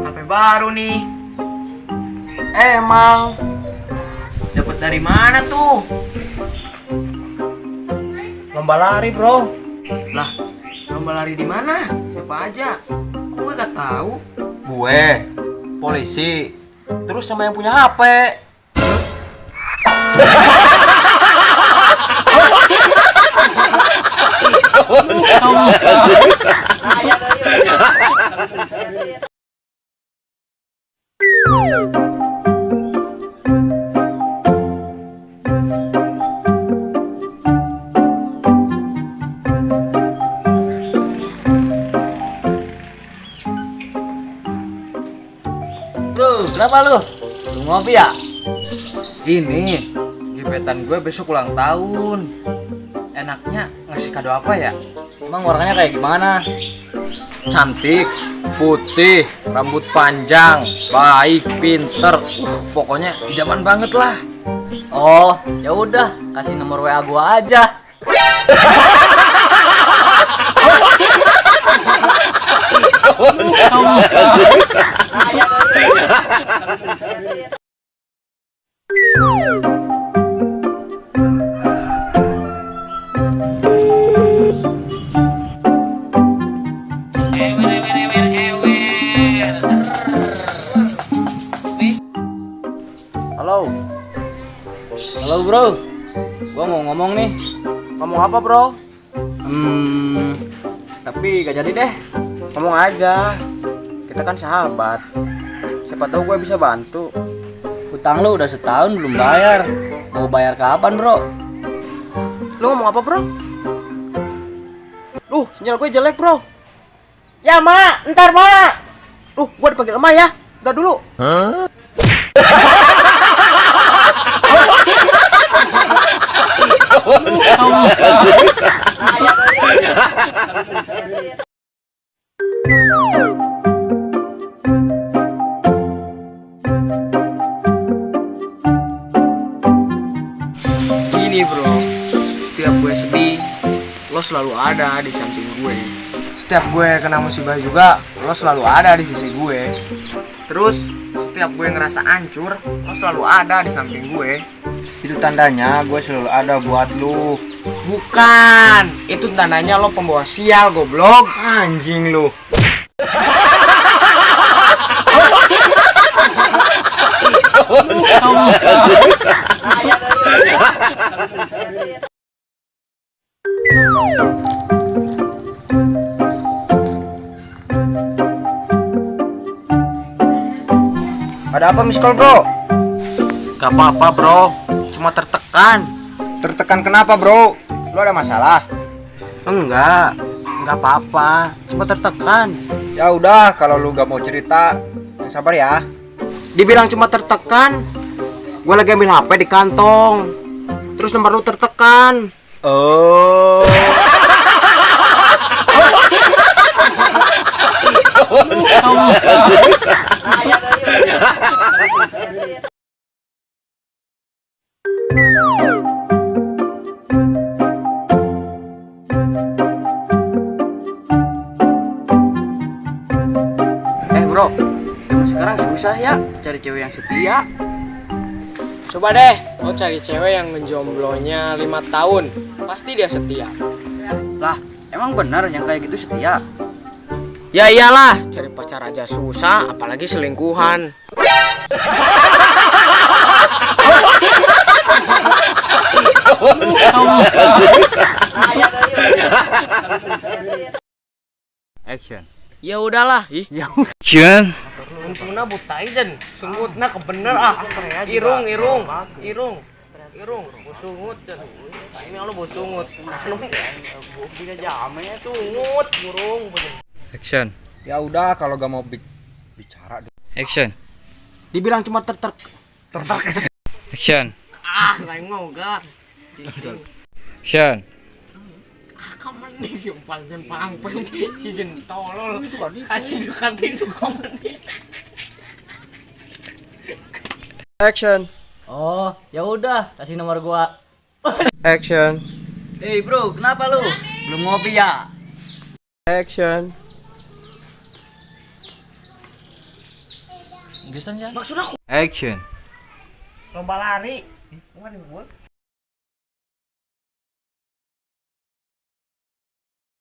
HP baru nih. Emang Dapat dari mana tuh? lomba lari, bro. Lah, lomba lari di mana? Siapa aja? Gue gak tahu. Gue polisi. Terus sama yang punya HP. Bro, kenapa lu? Lu ngopi ya? Ini gebetan gue besok ulang tahun. Enaknya ngasih kado apa ya? Emang warnanya kayak gimana? Cantik, putih, rambut panjang, baik, pinter. Pokoknya idaman banget lah. Oh, ya udah, kasih nomor WA gua aja. Halo, Halo bro, gua mau ngomong nih. ngomong apa, bro? Tapi gak jadi deh. Ngomong aja. Kita kan sahabat. Siapa tahu gue bisa bantu. Utang lu udah setahun belum bayar. Mau bayar kapan bro? Lu ngomong apa, bro? Sinyal gue jelek, bro. Ya, Mak. Ntar, Mak. Gue dipanggil emak ya. Udah dulu. Gini bro, setiap gue sedih, lo selalu ada di samping gue. Setiap gue kena musibah juga, lo selalu ada di sisi gue. Terus, setiap gue ngerasa hancur, lo selalu ada di samping gue. Itu tandanya gue selalu ada buat lu. Bukan, itu tandanya lo pembawa sial, goblok. Anjing lu. Ada apa, miss call, bro? Gak apa-apa bro, cuma tertekan. Tertekan kenapa, bro? Lu ada masalah? Enggak apa-apa, cuma tertekan. Ya udah, kalau lu gak mau cerita, yang sabar ya. Dibilang cuma tertekan, gue lagi ambil HP di kantong. Terus nomor lu tertekan. Oh. Bro, emang sekarang susah ya cari cewek yang setia. Coba deh, lo cari cewek yang ngejomblonya 5 tahun. Pasti dia setia. Lah, emang bener yang kayak gitu setia? Ya iyalah, cari pacar aja susah, apalagi selingkuhan. Action. Ya udahlah, ih. Ya Untungna butaidan, sungutna kebener ah. Irung. Busungut dan ini lo busungut. Anu biga jamnya sungut burung. Action. Ya udah, kalau gak mau bicara. Action. Dibilang cuma Action. lain ngoga. Action. Kamu nih si pancen pangpeng si jen tolol. Kaci deketin tuh kamu nih. Action. Oh, ya udah, kasih nomor gua. Action. Hei bro, kenapa lu? Belum ngopi ya? Action. Maksud aku. Action. Lomba lari. Waduh,